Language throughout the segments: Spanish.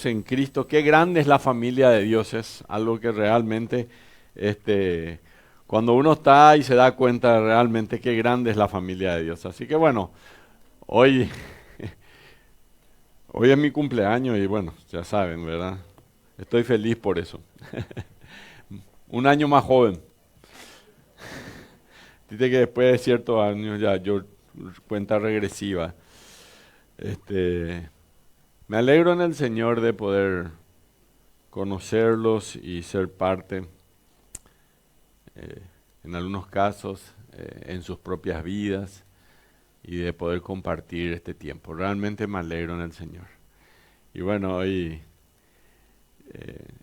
En Cristo, qué grande es la familia de Dios, es algo que realmente, cuando uno está y se da cuenta realmente qué grande es la familia de Dios. Así que bueno, hoy, hoy es mi cumpleaños y bueno, ya saben, ¿verdad? Estoy feliz por eso. Un año más joven. Dice que después de ciertos años ya yo cuenta regresiva. Este, Me alegro en el Señor de poder conocerlos y ser parte. eh, en algunos casos en sus propias vidas y de poder compartir este tiempo. Realmente me alegro en el Señor. Y bueno, hoy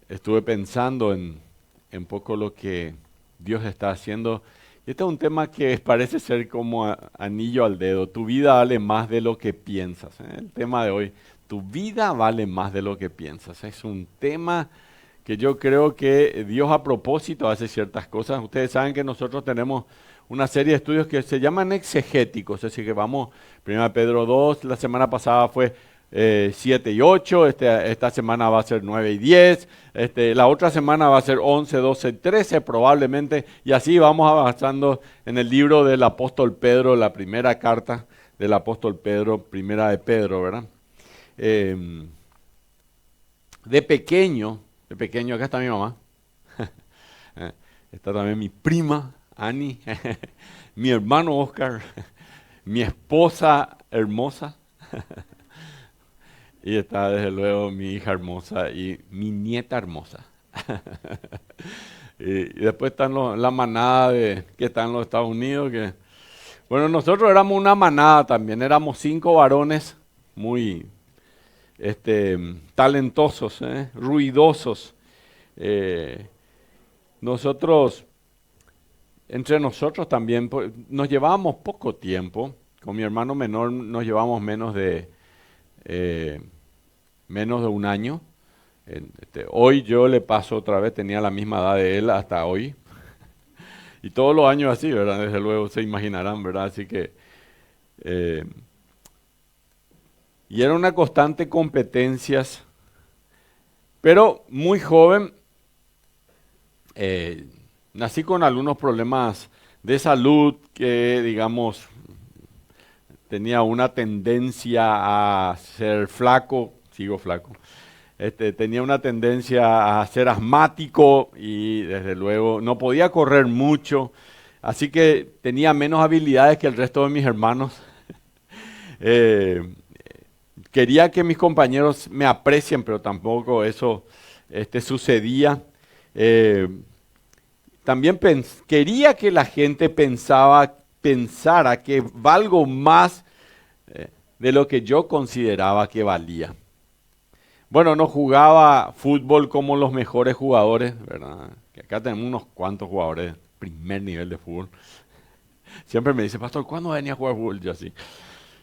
estuve pensando en poco lo que Dios está haciendo. Y este es un tema que parece ser como anillo al dedo. Tu vida vale más de lo que piensas. El tema de hoy, tu vida vale más de lo que piensas. Es un tema que yo creo que Dios a propósito hace ciertas cosas. Ustedes saben que nosotros tenemos una serie de estudios que se llaman exegéticos, es decir, que vamos, 1 Pedro 2, la semana pasada fue 7 y 8, esta semana va a ser 9 y 10, la otra semana va a ser 11, 12 y 13 probablemente, y así vamos avanzando en el libro del apóstol Pedro, la primera carta del apóstol Pedro, primera de Pedro, ¿verdad? Eh, de pequeño, acá está mi mamá, está también mi prima, Annie, mi hermano Oscar, mi esposa hermosa, y está desde luego mi hija hermosa y mi nieta hermosa. Y después están la manada que está en los Estados Unidos, que, bueno, nosotros éramos una manada también, éramos 5 varones muy talentosos, ruidosos. Eh, nosotros Entre nosotros también nos llevábamos poco tiempo. Con mi hermano menor nos llevamos eh, menos de un año. Hoy yo le paso otra vez, tenía la misma edad de él hasta hoy. Y todos los años así, ¿verdad? Desde luego se imaginarán, ¿verdad? Así que... eh, y era una constante competencias. Pero muy joven, eh, nací con algunos problemas de salud que, digamos, tenía una tendencia a ser flaco, sigo flaco, tenía una tendencia a ser asmático y desde luego no podía correr mucho, así que tenía menos habilidades que el resto de mis hermanos. Eh, Quería que mis compañeros me aprecien, pero tampoco eso sucedía. Eh, También quería que la gente pensara que valgo más de lo que yo consideraba que valía. Bueno, no jugaba fútbol como los mejores jugadores, ¿verdad? Que acá tenemos unos cuantos jugadores de primer nivel de fútbol. Siempre me dice, pastor, ¿cuándo venía a jugar fútbol? Yo así.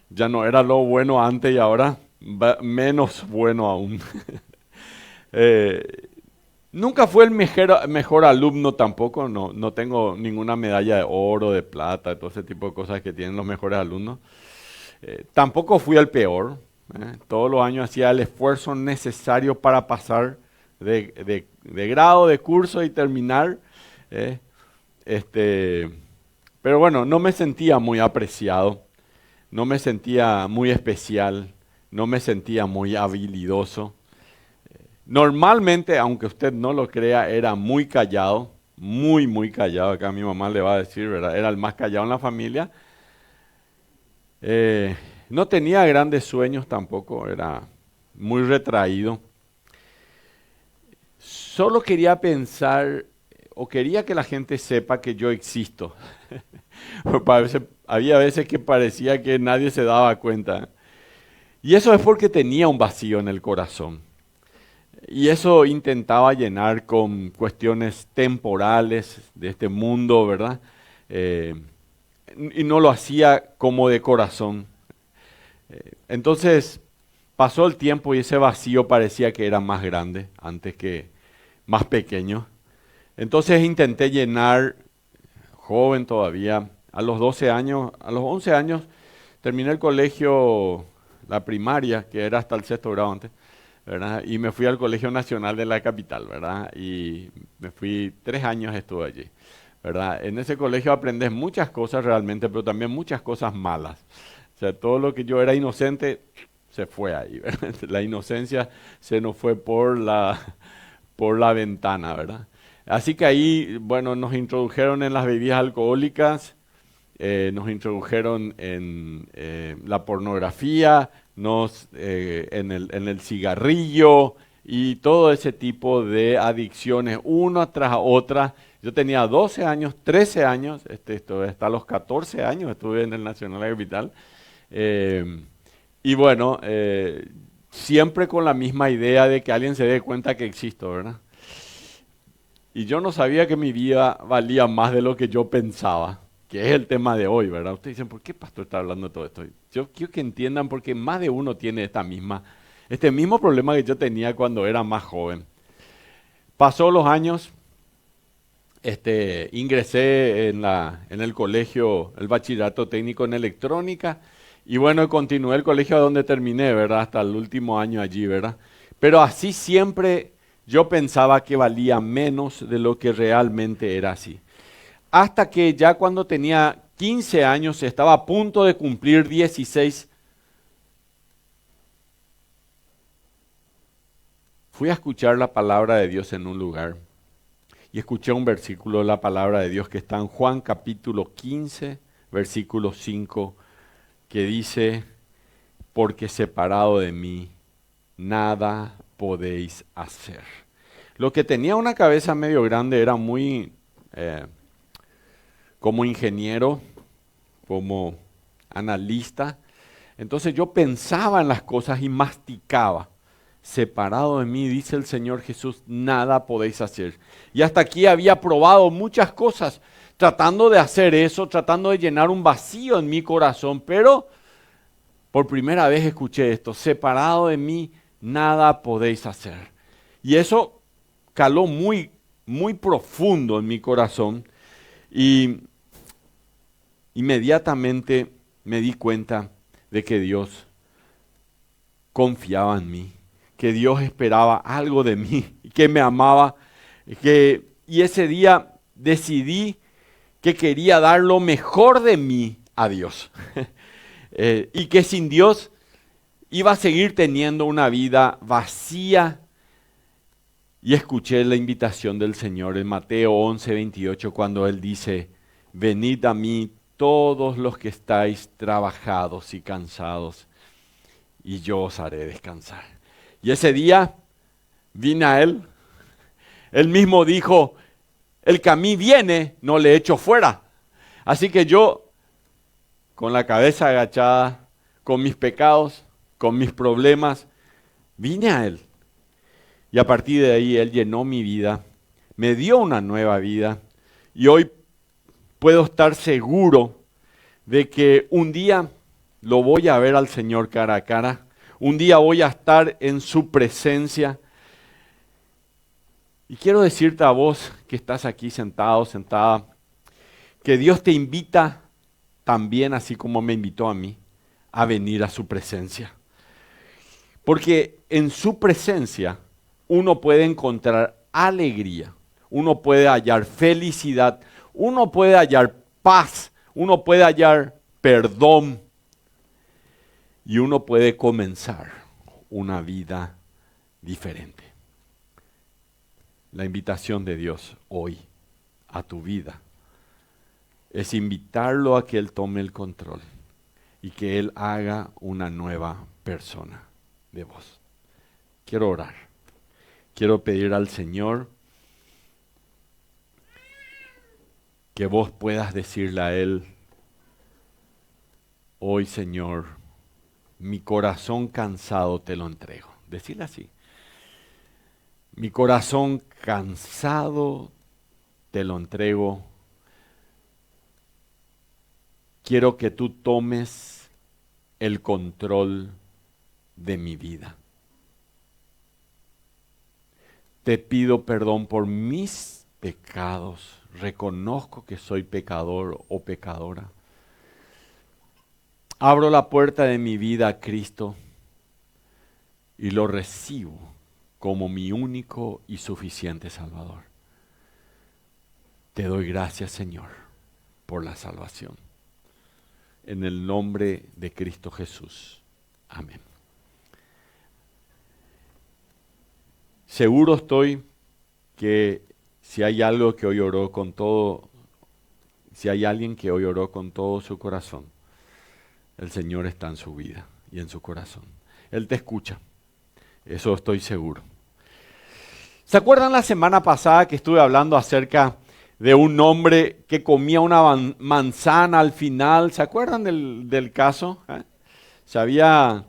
Ya no era lo bueno antes y ahora menos bueno aún. Eh, Nunca fue el mejor alumno tampoco, no tengo ninguna medalla de oro, de plata, todo ese tipo de cosas que tienen los mejores alumnos. Tampoco fui el peor. Todos los años hacía el esfuerzo necesario para pasar de grado, de curso y terminar. eh, este, pero bueno, no me sentía muy apreciado, no me sentía muy especial, no me sentía muy habilidoso. Normalmente, aunque usted no lo crea, era muy callado, muy callado. Acá mi mamá le va a decir, ¿verdad? Era el más callado en la familia. Eh, no tenía grandes sueños tampoco, era muy retraído. Solo quería pensar o quería que la gente sepa que yo existo. Había veces que parecía que nadie se daba cuenta. Y eso es porque tenía un vacío en el corazón. Y eso intentaba llenar con cuestiones temporales de este mundo, ¿verdad? Eh, y no lo hacía como de corazón. Entonces pasó el tiempo y ese vacío parecía que era más grande antes que más pequeño. Entonces intenté llenar, joven todavía, a los 12 años, a los 11 años, terminé el colegio, la primaria, que era hasta el sexto grado antes. ¿verdad? Y me fui al Colegio Nacional de la capital, ¿verdad? Y me fui 3 años, estuve allí, ¿verdad? En ese colegio aprendes muchas cosas realmente, pero también muchas cosas malas. O sea, todo lo que yo era inocente se fue ahí, ¿verdad? La inocencia se nos fue por la ventana, ¿verdad? Así que ahí, bueno, nos introdujeron en las bebidas alcohólicas, nos introdujeron en la pornografía, en el cigarrillo y todo ese tipo de adicciones, una tras otra. Yo tenía 12 años, 13 años, hasta los 14 años estuve en el Nacional de Capital. eh, y bueno, siempre con la misma idea de que alguien se dé cuenta que existo, ¿verdad? Y yo no sabía que mi vida valía más de lo que yo pensaba, que es el tema de hoy, ¿verdad? Ustedes dicen, ¿por qué pastor está hablando de todo esto? Yo quiero que entiendan porque más de uno tiene este mismo problema que yo tenía cuando era más joven. Pasó los años, ingresé en el colegio, el bachillerato técnico en electrónica, y bueno, continué el colegio donde terminé, ¿verdad? Hasta el último año allí, ¿verdad? Pero así siempre yo pensaba que valía menos de lo que realmente era así. Hasta que ya cuando tenía 15 años, estaba a punto de cumplir 16, fui a escuchar la palabra de Dios en un lugar y escuché un versículo de la palabra de Dios que está en Juan capítulo 15, versículo 5, que dice, porque separado de mí, nada podéis hacer. Lo que tenía una cabeza medio grande era muy, como ingeniero, como analista. Entonces yo pensaba en las cosas y masticaba. Separado de mí, dice el Señor Jesús, nada podéis hacer. Y hasta aquí había probado muchas cosas, tratando de hacer eso, tratando de llenar un vacío en mi corazón, pero por primera vez escuché esto, separado de mí, nada podéis hacer. Y eso caló muy, muy profundo en mi corazón y inmediatamente me di cuenta de que Dios confiaba en mí, que Dios esperaba algo de mí, que me amaba, y ese día decidí que quería dar lo mejor de mí a Dios. Y que sin Dios iba a seguir teniendo una vida vacía. Y escuché la invitación del Señor en Mateo 11:28 cuando Él dice, venid a mí todos los que estáis trabajados y cansados, y yo os haré descansar. Y ese día vine a Él. Él mismo dijo, el que a mí viene, no le echo fuera. Así que yo, con la cabeza agachada, con mis pecados, con mis problemas, vine a Él. Y a partir de ahí Él llenó mi vida, me dio una nueva vida. Y hoy puedo estar seguro de que un día lo voy a ver al Señor cara a cara. Un día voy a estar en su presencia. Y quiero decirte a vos que estás aquí sentado, sentada, que Dios te invita también, así como me invitó a mí, a venir a su presencia. Porque en su presencia uno puede encontrar alegría, uno puede hallar felicidad, uno puede hallar paz, uno puede hallar perdón y uno puede comenzar una vida diferente. La invitación de Dios hoy a tu vida es invitarlo a que Él tome el control y que Él haga una nueva persona de vos. Quiero orar. Quiero pedir al Señor que vos puedas decirle a Él, hoy Señor, mi corazón cansado te lo entrego. Decirle así. Mi corazón cansado te lo entrego. Quiero que tú tomes el control de mi vida. Te pido perdón por mis pecados. Reconozco que soy pecador o pecadora. Abro la puerta de mi vida a Cristo. y lo recibo como mi único y suficiente Salvador. Te doy gracias, Señor, por la salvación. En el nombre de Cristo Jesús. Amén. Seguro estoy que si hay algo que hoy oró con todo, si hay alguien que hoy oró con todo su corazón, el Señor está en su vida y en su corazón. Él te escucha. Eso estoy seguro. ¿Se acuerdan la semana pasada que estuve hablando acerca de un hombre que comía una manzana al final? ¿Se acuerdan del caso? Se había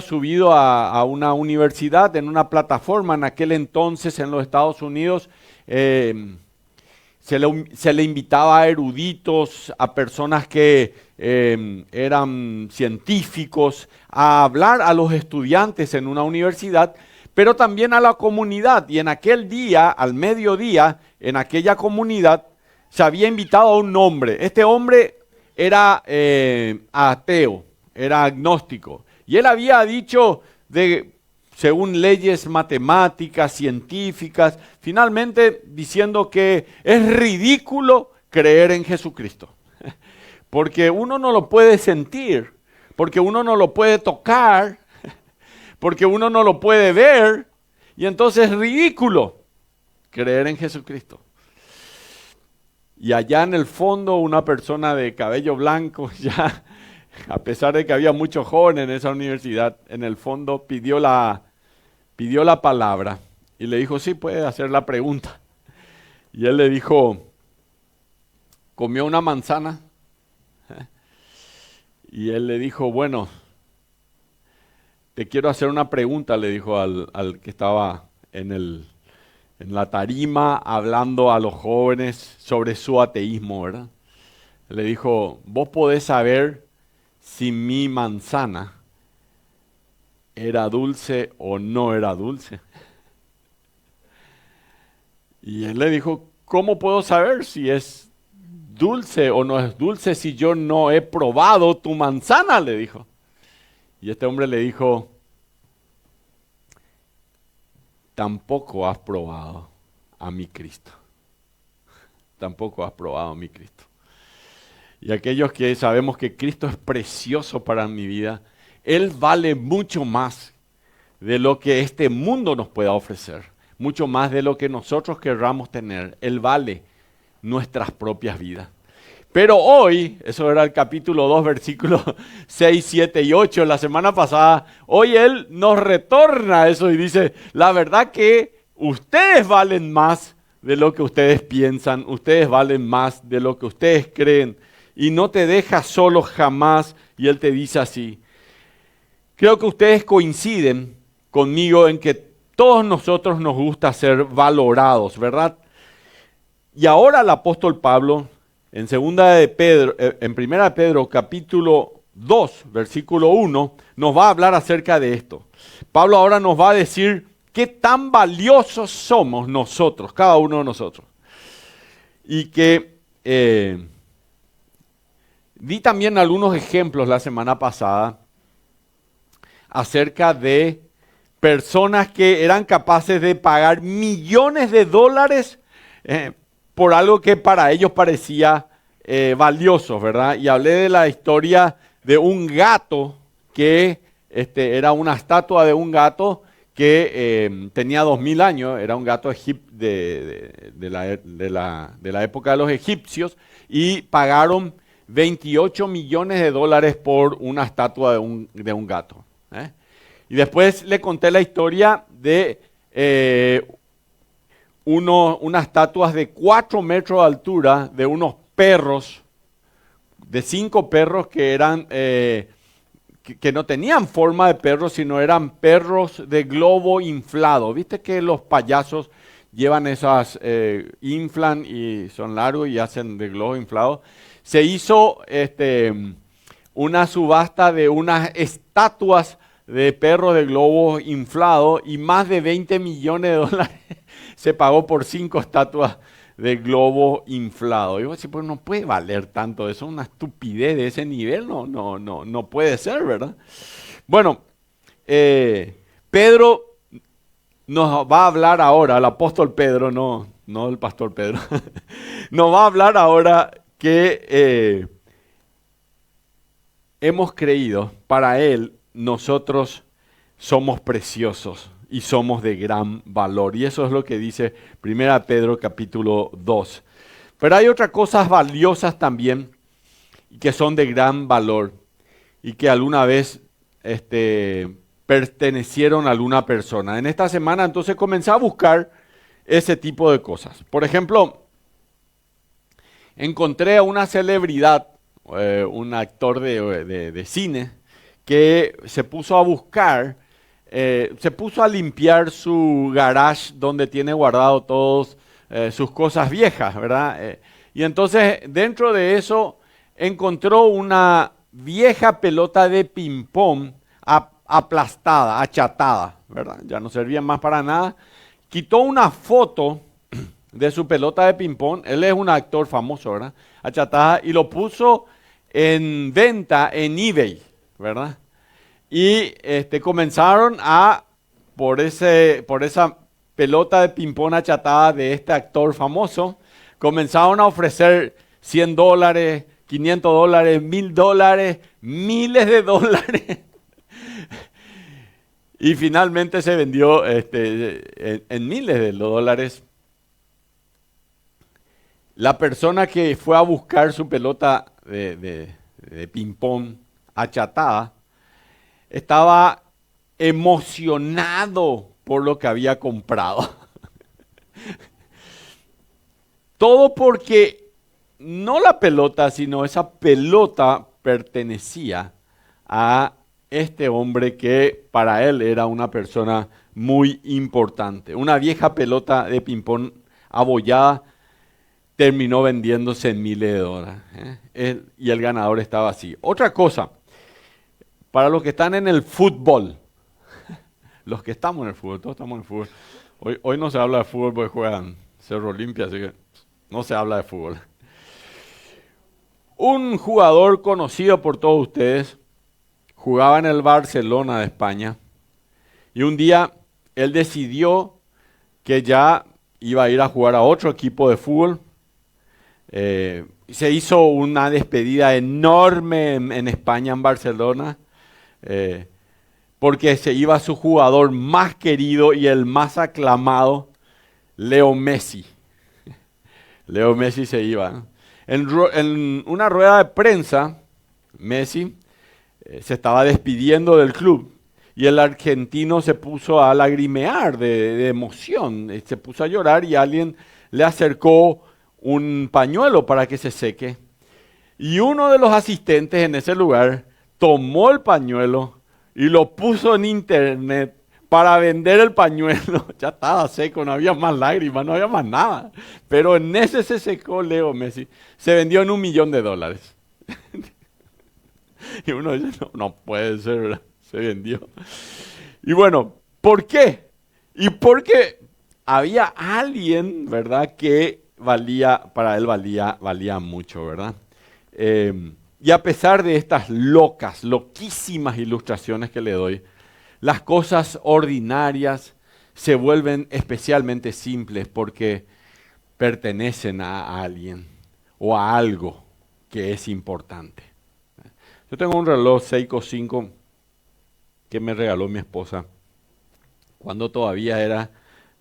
subido a una universidad en una plataforma en aquel entonces en los Estados Unidos. Se le invitaba a eruditos, a personas que eran científicos, a hablar a los estudiantes en una universidad, pero también a la comunidad. Y en aquel día, al mediodía, en aquella comunidad, se había invitado a un hombre. Este hombre era ateo, era agnóstico. Y él había dicho, según leyes matemáticas, científicas, finalmente diciendo que es ridículo creer en Jesucristo. Porque uno no lo puede sentir, porque uno no lo puede tocar, porque uno no lo puede ver, y entonces es ridículo creer en Jesucristo. Y allá en el fondo una persona de cabello blanco, ya a pesar de que había muchos jóvenes en esa universidad, en el fondo pidió la palabra y le dijo, sí, puede hacer la pregunta. Y él le dijo, ¿comió una manzana? Y él le dijo, bueno, te quiero hacer una pregunta, le dijo al que estaba en la tarima hablando a los jóvenes sobre su ateísmo, ¿verdad? Le dijo, vos podés saber si mi manzana era dulce o no era dulce. Y él le dijo, ¿cómo puedo saber si es dulce o no es dulce si yo no he probado tu manzana? Le dijo. Y este hombre le dijo, tampoco has probado a mi Cristo. Tampoco has probado a mi Cristo. Y aquellos que sabemos que Cristo es precioso para mi vida, Él vale mucho más de lo que este mundo nos pueda ofrecer, mucho más de lo que nosotros querramos tener. Él vale nuestras propias vidas. Pero hoy, eso era el capítulo 2, versículos 6, 7 y 8, la semana pasada, hoy Él nos retorna eso y dice, la verdad que ustedes valen más de lo que ustedes piensan, ustedes valen más de lo que ustedes creen, y no te deja solo jamás, y Él te dice así. Creo que ustedes coinciden conmigo en que todos nosotros nos gusta ser valorados, ¿verdad? Y ahora el apóstol Pablo, en primera de Pedro, capítulo 2, versículo 1, nos va a hablar acerca de esto. Pablo ahora nos va a decir qué tan valiosos somos nosotros, cada uno de nosotros. Y que di también algunos ejemplos la semana pasada acerca de personas que eran capaces de pagar millones de dólares por algo que para ellos parecía valioso, ¿verdad? Y hablé de la historia de un gato que era una estatua de un gato que tenía 2000 años, era un gato de la época de los egipcios, y pagaron 28 millones de dólares por una estatua de un gato. Y después le conté la historia de unas estatuas de 4 metros de altura de unos perros, de 5 perros que eran que no tenían forma de perros, sino eran perros de globo inflado. ¿Viste que los payasos llevan esas, inflan y son largos y hacen de globo inflado? Se hizo una subasta de unas estatuas de perros de globo inflado y más de 20 millones de dólares se pagó por 5 estatuas de globo inflado. Y yo decía, pues no puede valer tanto, eso es una estupidez de ese nivel, no puede ser, ¿verdad? Bueno, Pedro nos va a hablar ahora, el apóstol Pedro, no el pastor Pedro, nos va a hablar ahora que hemos creído, para Él nosotros somos preciosos y somos de gran valor. Y eso es lo que dice 1 Pedro capítulo 2. Pero hay otras cosas valiosas también que son de gran valor y que alguna vez pertenecieron a alguna persona. En esta semana entonces comencé a buscar ese tipo de cosas. Por ejemplo, encontré a una celebridad, un actor de cine, que se puso a buscar, se puso a limpiar su garage donde tiene guardado todas sus cosas viejas, ¿verdad? Y entonces dentro de eso encontró una vieja pelota de ping-pong aplastada, achatada, ¿verdad? Ya no servía más para nada. Quitó una foto de su pelota de ping-pong, él es un actor famoso, ¿verdad? Achatada, y lo puso en venta en eBay, ¿verdad? Y comenzaron por esa pelota de ping-pong achatada de este actor famoso, comenzaron a ofrecer $100, $500, $1000, miles de dólares. Y finalmente se vendió en miles de dólares. La persona que fue a buscar su pelota de ping-pong achatada estaba emocionado por lo que había comprado. Todo porque no la pelota, sino esa pelota pertenecía a este hombre que para él era una persona muy importante. Una vieja pelota de ping-pong abollada terminó vendiéndose en miles de dólares. Y el ganador estaba así. Otra cosa, para los que están en el fútbol, los que estamos en el fútbol, todos estamos en el fútbol. Hoy no se habla de fútbol porque juegan Cerro Olimpia, así que no se habla de fútbol. Un jugador conocido por todos ustedes jugaba en el Barcelona de España y un día él decidió que ya iba a ir a jugar a otro equipo de fútbol. Se hizo una despedida enorme en España, en Barcelona, porque se iba su jugador más querido y el más aclamado, Leo Messi. Leo Messi se iba. En una rueda de prensa, Messi se estaba despidiendo del club y el argentino se puso a lagrimear de emoción, se puso a llorar y alguien le acercó un pañuelo para que se seque. Y uno de los asistentes en ese lugar tomó el pañuelo y lo puso en internet para vender el pañuelo. Ya estaba seco, no había más lágrimas, no había más nada. Pero en ese se secó Leo Messi. Se vendió en $1.000.000. Y uno dice, no puede ser, ¿verdad? Se vendió. Y bueno, ¿por qué? Y porque había alguien, ¿verdad? Que para él valía mucho, ¿verdad? Y a pesar de estas loquísimas ilustraciones que le doy, las cosas ordinarias se vuelven especialmente simples porque pertenecen a alguien o a algo que es importante. Yo tengo un reloj Seiko 5 que me regaló mi esposa cuando todavía era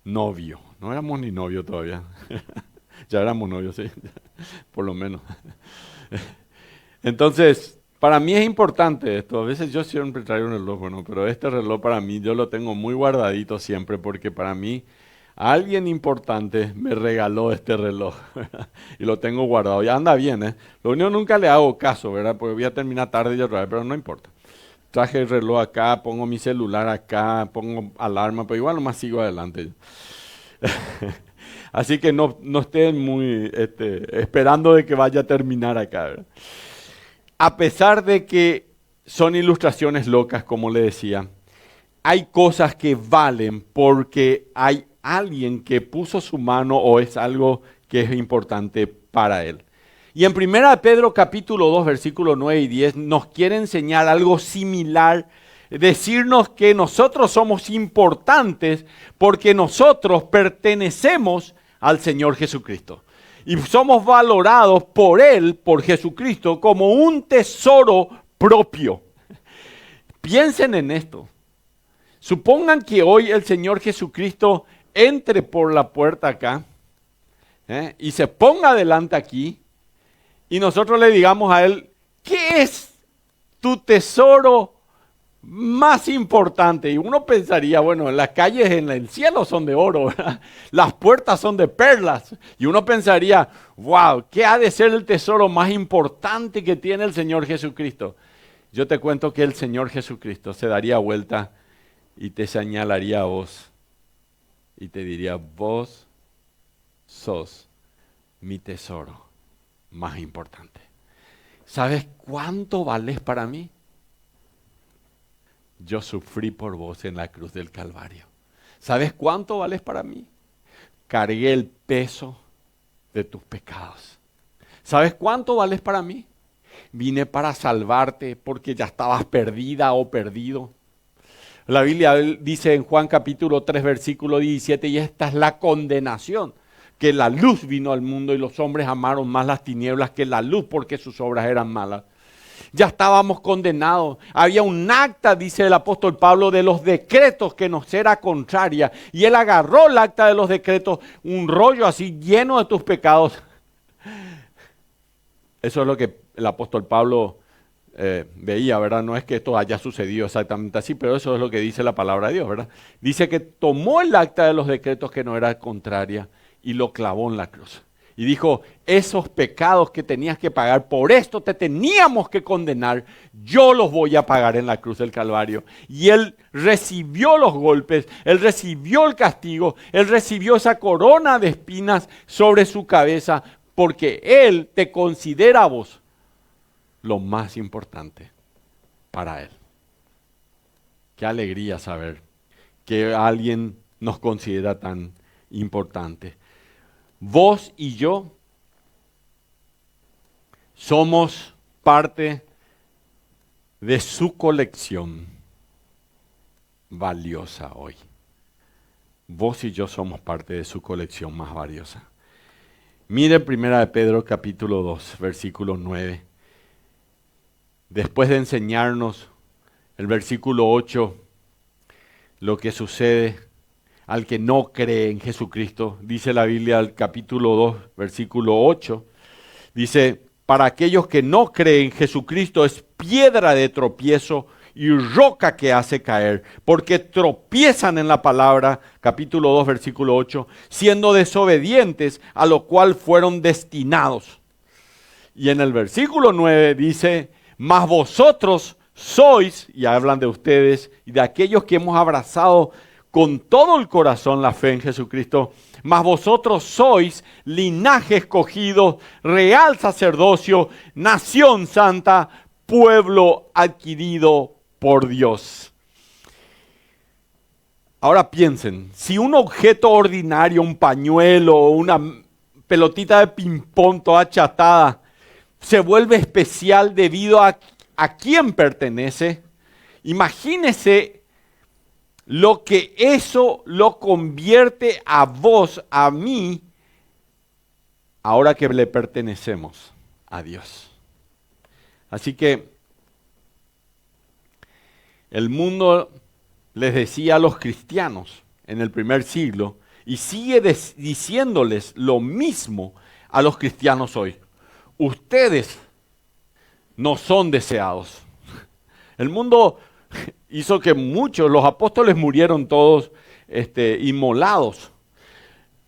novio. No éramos ni novio todavía. Ya éramos novios, sí, por lo menos. Entonces, para mí es importante esto. A veces yo siempre traigo un reloj, bueno, pero este reloj para mí yo lo tengo muy guardadito siempre porque para mí alguien importante me regaló este reloj y lo tengo guardado. Ya anda bien, ¿eh? Lo único nunca le hago caso, ¿verdad? Porque voy a terminar tarde y otra vez, pero no importa. Traje el reloj acá, pongo mi celular acá, pongo alarma, pero igual nomás sigo adelante. Así que no estén muy esperando de que vaya a terminar acá, ¿verdad? A pesar de que son ilustraciones locas, como le decía, hay cosas que valen porque hay alguien que puso su mano o es algo que es importante para él. Y en 1 Pedro capítulo 2, versículos 9 y 10 nos quiere enseñar algo similar decirnos que nosotros somos importantes porque nosotros pertenecemos al Señor Jesucristo. Y somos valorados por Él, por Jesucristo, como un tesoro propio. Piensen en esto. Supongan que hoy el Señor Jesucristo entre por la puerta acá y se ponga delante aquí y nosotros le digamos a Él, ¿qué es tu tesoro más importante? Y uno pensaría, bueno, las calles en el cielo son de oro, ¿verdad? Las puertas son de perlas. Y uno pensaría, wow, ¿qué ha de ser el tesoro más importante que tiene el Señor Jesucristo? Yo te cuento que el Señor Jesucristo se daría vuelta y te señalaría a vos y te diría, vos sos mi tesoro más importante. ¿Sabes cuánto valés para mí? Yo sufrí por vos en la cruz del Calvario. ¿Sabes cuánto valés para mí? Cargué el peso de tus pecados. ¿Sabes cuánto valés para mí? Vine para salvarte porque ya estabas perdida o perdido. La Biblia dice en Juan capítulo 3 versículo 17, y esta es la condenación, que la luz vino al mundo y los hombres amaron más las tinieblas que la luz porque sus obras eran malas. Ya estábamos condenados. Había un acta, dice el apóstol Pablo, de los decretos que nos era contraria. Y él agarró el acta de los decretos, un rollo así lleno de tus pecados. Eso es lo que el apóstol Pablo veía, ¿verdad? No es que esto haya sucedido exactamente así, pero eso es lo que dice la palabra de Dios, ¿verdad? Dice que tomó el acta de los decretos que no era contraria y lo clavó en la cruz. Y dijo, esos pecados que tenías que pagar, por esto te teníamos que condenar, yo los voy a pagar en la cruz del Calvario. Y Él recibió los golpes, Él recibió el castigo, Él recibió esa corona de espinas sobre su cabeza, porque Él te considera a vos lo más importante para Él. Qué alegría saber que alguien nos considera tan importante. Vos y yo somos parte de su colección valiosa hoy. Vos y yo somos parte de su colección más valiosa. Mire 1 Pedro capítulo 2, versículo 9. Después de enseñarnos el versículo 8, lo que sucede al que no cree en Jesucristo, dice la Biblia, el capítulo 2, versículo 8, dice, para aquellos que no creen, Jesucristo es piedra de tropiezo y roca que hace caer, porque tropiezan en la palabra, capítulo 2, versículo 8, siendo desobedientes, a lo cual fueron destinados. Y en el versículo 9 dice, mas vosotros sois, y hablan de ustedes y de aquellos que hemos abrazado con todo el corazón la fe en Jesucristo, mas vosotros sois linaje escogido, real sacerdocio, nación santa, pueblo adquirido por Dios. Ahora piensen, si un objeto ordinario, un pañuelo o una pelotita de ping-pong toda achatada, se vuelve especial debido a quién pertenece, imagínese lo que eso lo convierte a vos, a mí, ahora que le pertenecemos a Dios. Así que el mundo les decía a los cristianos en el primer siglo y sigue diciéndoles lo mismo a los cristianos hoy. Ustedes no son deseados. El mundo hizo que muchos, los apóstoles murieron todos inmolados.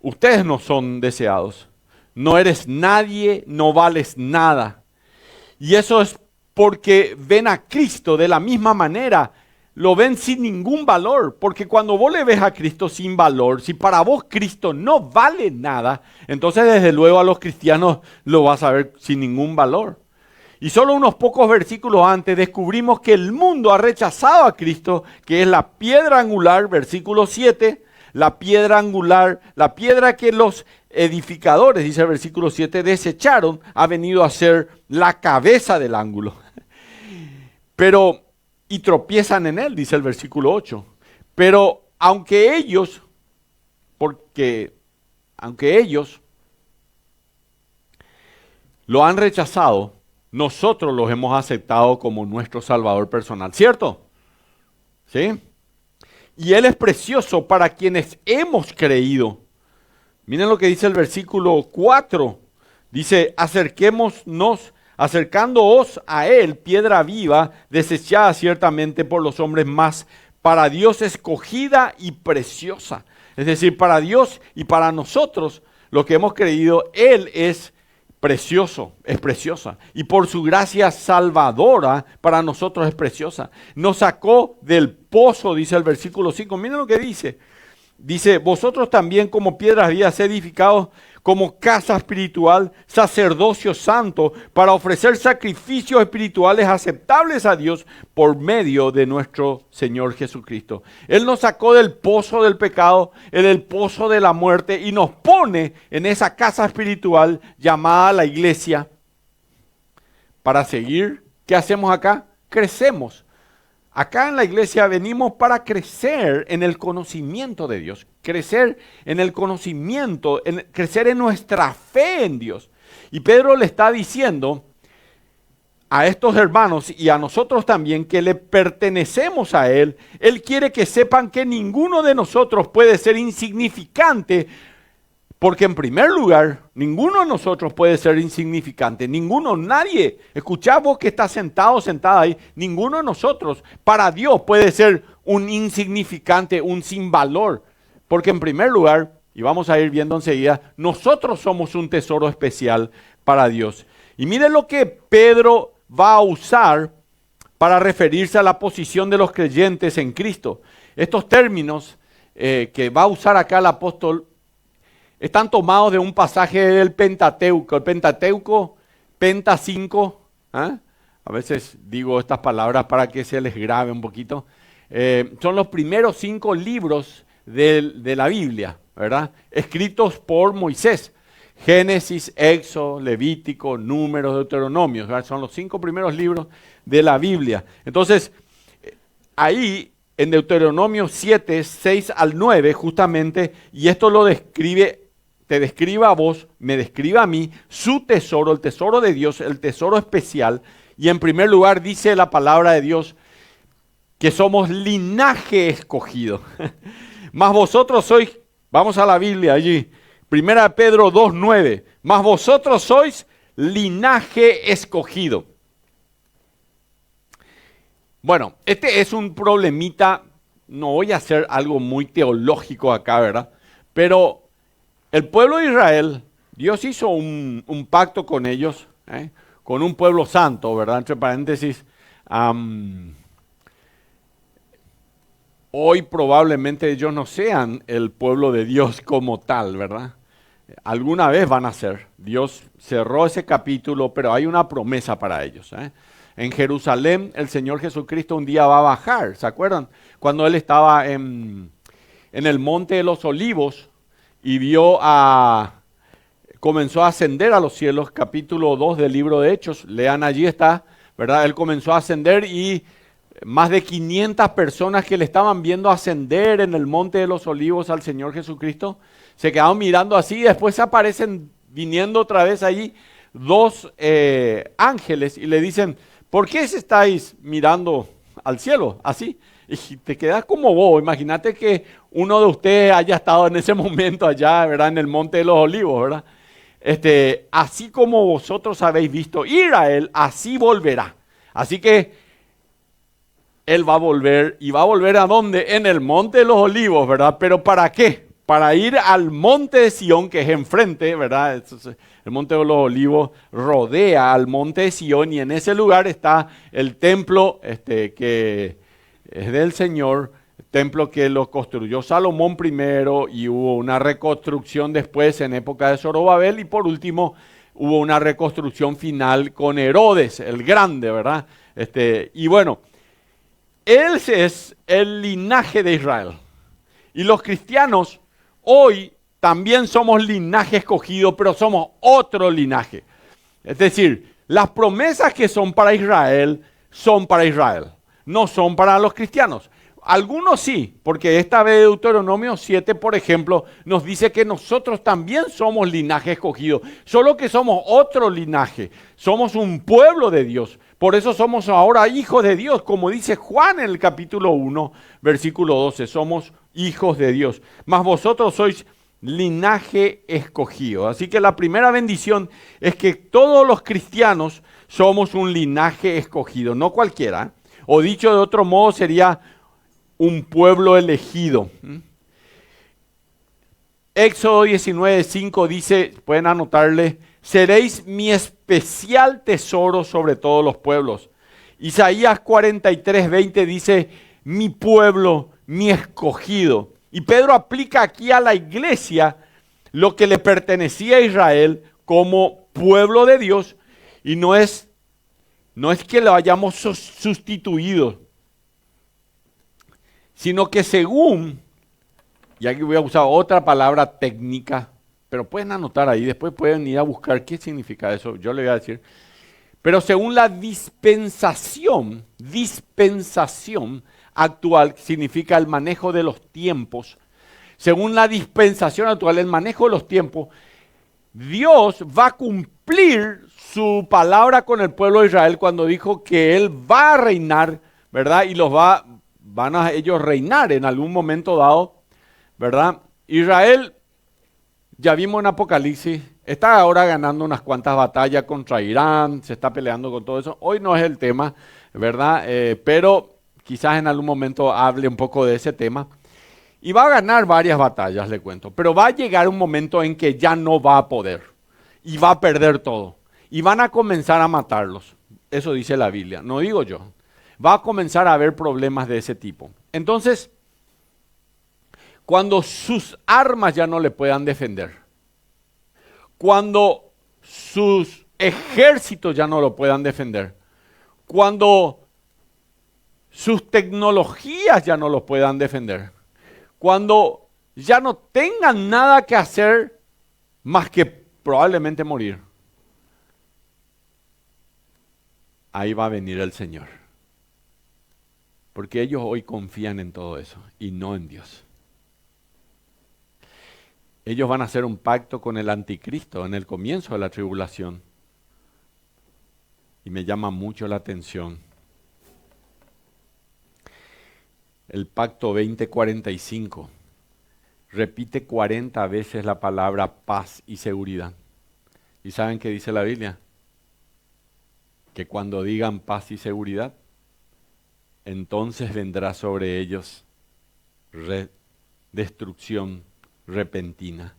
Ustedes no son deseados. No eres nadie, no vales nada. Y eso es porque ven a Cristo de la misma manera. Lo ven sin ningún valor. Porque cuando vos le ves a Cristo sin valor, si para vos Cristo no vale nada, entonces desde luego a los cristianos lo vas a ver sin ningún valor. Y solo unos pocos versículos antes descubrimos que el mundo ha rechazado a Cristo, que es la piedra angular, versículo 7, la piedra angular, la piedra que los edificadores, dice el versículo 7, desecharon, ha venido a ser la cabeza del ángulo. Pero y tropiezan en él, dice el versículo 8. Pero aunque ellos lo han rechazado, nosotros los hemos aceptado como nuestro Salvador personal, ¿cierto? ¿Sí? Y Él es precioso para quienes hemos creído. Miren lo que dice el versículo 4. Dice, acercándoos a Él, piedra viva, desechada ciertamente por los hombres, mas para Dios escogida y preciosa. Es decir, para Dios y para nosotros, los que hemos creído, Él es precioso, es preciosa. Y por su gracia salvadora, para nosotros es preciosa. Nos sacó del pozo, dice el versículo 5. Miren lo que dice. Dice, vosotros también como piedras vivas edificados como casa espiritual, sacerdocio santo, para ofrecer sacrificios espirituales aceptables a Dios por medio de nuestro Señor Jesucristo. Él nos sacó del pozo del pecado, del pozo de la muerte y nos pone en esa casa espiritual llamada la iglesia para seguir. ¿Qué hacemos acá? Crecemos. Acá en la iglesia venimos para crecer en el conocimiento de Dios, crecer en el conocimiento, crecer en nuestra fe en Dios. Y Pedro le está diciendo a estos hermanos y a nosotros también que le pertenecemos a Él. Él quiere que sepan que ninguno de nosotros puede ser insignificante, porque en primer lugar, ninguno de nosotros puede ser insignificante, nadie. Escuchá vos que estás sentado, sentada ahí, ninguno de nosotros para Dios puede ser un insignificante, un sin valor. Porque en primer lugar, y vamos a ir viendo enseguida, nosotros somos un tesoro especial para Dios. Y miren lo que Pedro va a usar para referirse a la posición de los creyentes en Cristo. Estos términos que va a usar acá el apóstol están tomados de un pasaje del Pentateuco. El Pentateuco, Penta 5, a veces digo estas palabras para que se les grabe un poquito. Son los primeros 5 libros de la Biblia, ¿verdad? Escritos por Moisés. Génesis, Éxodo, Levítico, Números, Deuteronomio, ¿verdad? Son los 5 primeros libros de la Biblia. Entonces, ahí en Deuteronomio 7, 6 al 9, justamente, y esto lo describe, te describe a vos, me describe a mí, su tesoro, el tesoro de Dios, el tesoro especial. Y en primer lugar dice la palabra de Dios que somos linaje escogido. Mas vosotros sois, vamos a la Biblia allí, 1 Pedro 2, 9, mas vosotros sois linaje escogido. Bueno, este es un problemita, no voy a hacer algo muy teológico acá, ¿verdad? Pero el pueblo de Israel, Dios hizo un pacto con ellos, con un pueblo santo, ¿verdad? Entre paréntesis, hoy probablemente ellos no sean el pueblo de Dios como tal, ¿verdad? Alguna vez van a ser. Dios cerró ese capítulo, pero hay una promesa para ellos, En Jerusalén, el Señor Jesucristo un día va a bajar, ¿se acuerdan? Cuando Él estaba en el Monte de los Olivos y comenzó a ascender a los cielos, capítulo 2 del libro de Hechos, lean allí está, ¿verdad? Él comenzó a ascender y más de 500 personas que le estaban viendo ascender en el Monte de los Olivos al Señor Jesucristo, se quedaron mirando así y después aparecen viniendo otra vez allí 2 ángeles y le dicen, ¿por qué estáis mirando al cielo así? Y te quedas como vos. Imagínate que uno de ustedes haya estado en ese momento allá, ¿verdad? En el Monte de los Olivos, ¿verdad? Así como vosotros habéis visto ir a Él, así volverá. Así que Él va a volver. ¿Y va a volver a dónde? En el Monte de los Olivos, ¿verdad? ¿Pero para qué? Para ir al Monte de Sión, que es enfrente, ¿verdad? El Monte de los Olivos rodea al Monte de Sión y en ese lugar está el templo que es del Señor, templo que lo construyó Salomón primero y hubo una reconstrucción después en época de Zorobabel y por último hubo una reconstrucción final con Herodes el Grande, ¿verdad? Y bueno, él es el linaje de Israel y los cristianos hoy también somos linaje escogido, pero somos otro linaje. Es decir, las promesas que son para Israel son para Israel. no son para los cristianos. Algunos sí, porque esta vez Deuteronomio 7, por ejemplo, nos dice que nosotros también somos linaje escogido, solo que somos otro linaje, somos un pueblo de Dios. Por eso somos ahora hijos de Dios, como dice Juan en el capítulo 1, versículo 12, somos hijos de Dios. Mas vosotros sois linaje escogido. Así que la primera bendición es que todos los cristianos somos un linaje escogido, no cualquiera. O dicho de otro modo sería un pueblo elegido. Éxodo 19:5 dice, pueden anotarle, seréis mi especial tesoro sobre todos los pueblos. Isaías 43:20 dice, mi pueblo, mi escogido. Y Pedro aplica aquí a la iglesia lo que le pertenecía a Israel como pueblo de Dios, y no es que lo hayamos sustituido, sino que según, y aquí voy a usar otra palabra técnica, pero pueden anotar ahí, después pueden ir a buscar qué significa eso, yo le voy a decir. Pero según la dispensación actual, significa el manejo de los tiempos. Según la dispensación actual, el manejo de los tiempos, Dios va a cumplir su palabra con el pueblo de Israel cuando dijo que Él va a reinar, ¿verdad? Y van a ellos reinar en algún momento dado, ¿verdad? Israel, ya vimos en Apocalipsis, está ahora ganando unas cuantas batallas contra Irán, se está peleando con todo eso. Hoy no es el tema, ¿verdad? Pero quizás en algún momento hable un poco de ese tema. Y va a ganar varias batallas, le cuento. Pero va a llegar un momento en que ya no va a poder. Y va a perder todo. Y van a comenzar a matarlos. Eso dice la Biblia, no digo yo. Va a comenzar a haber problemas de ese tipo. Entonces, cuando sus armas ya no le puedan defender, cuando sus ejércitos ya no lo puedan defender, cuando sus tecnologías ya no lo puedan defender, cuando ya no tengan nada que hacer más que probablemente morir, ahí va a venir el Señor. Porque ellos hoy confían en todo eso y no en Dios. Ellos van a hacer un pacto con el anticristo en el comienzo de la tribulación. Y me llama mucho la atención. El pacto 2045 repite 40 veces la palabra paz y seguridad. ¿Y saben qué dice la Biblia? Que cuando digan paz y seguridad, entonces vendrá sobre ellos destrucción repentina,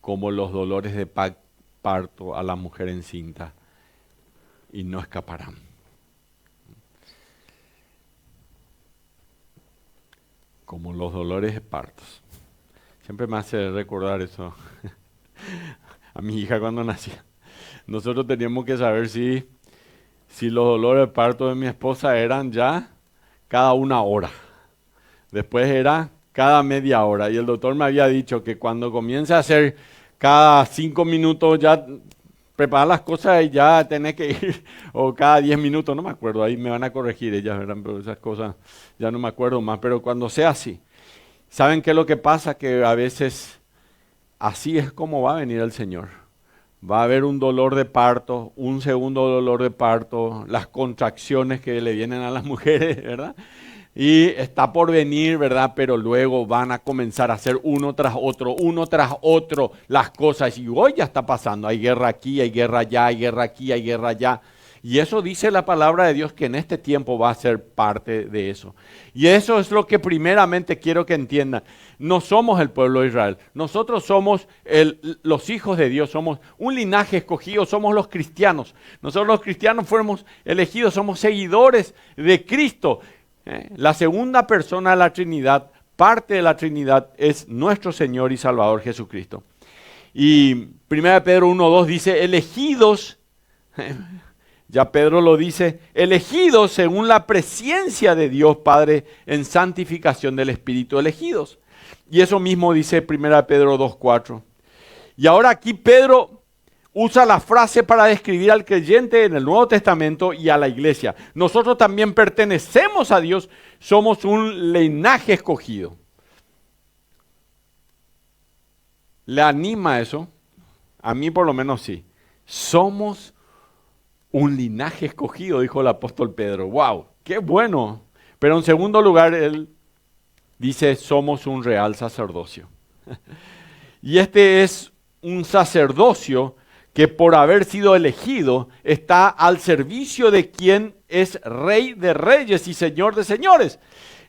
como los dolores de parto a la mujer encinta, y no escaparán. Como los dolores de partos. Siempre me hace recordar eso a mi hija cuando nacía. Nosotros teníamos que saber si los dolores de parto de mi esposa eran ya cada 1 hora. Después era cada media hora. Y el doctor me había dicho que cuando comience a hacer cada 5 minutos ya preparar las cosas y ya tenés que ir, o cada 10 minutos, no me acuerdo, ahí me van a corregir ellas, ¿verdad? Pero esas cosas ya no me acuerdo más, pero cuando sea así, ¿saben qué es lo que pasa? Que a veces así es como va a venir el Señor. Va a haber un dolor de parto, un segundo dolor de parto, las contracciones que le vienen a las mujeres, ¿verdad? Y está por venir, ¿verdad? Pero luego van a comenzar a hacer uno tras otro las cosas. Y hoy ya está pasando, hay guerra aquí, hay guerra allá, hay guerra aquí, hay guerra allá. Y eso dice la palabra de Dios, que en este tiempo va a ser parte de eso. Y eso es lo que primeramente quiero que entiendan. No somos el pueblo de Israel. Nosotros somos los hijos de Dios. Somos un linaje escogido. Somos los cristianos. Nosotros los cristianos fuimos elegidos. Somos seguidores de Cristo. La segunda persona de la Trinidad, parte de la Trinidad, es nuestro Señor y Salvador Jesucristo. Y 1 Pedro 1:2 dice, elegidos, ya Pedro lo dice, elegidos según la presencia de Dios Padre en santificación del Espíritu, elegidos. Y eso mismo dice 1 Pedro 2:4. Y ahora aquí Pedro usa la frase para describir al creyente en el Nuevo Testamento y a la iglesia. Nosotros también pertenecemos a Dios, somos un linaje escogido. ¿Le anima eso? A mí por lo menos sí. Somos un linaje escogido, dijo el apóstol Pedro. ¡Wow! ¡Qué bueno! Pero en segundo lugar, él dice, somos un real sacerdocio. Y este es un sacerdocio que por haber sido elegido está al servicio de quien es Rey de Reyes y Señor de Señores.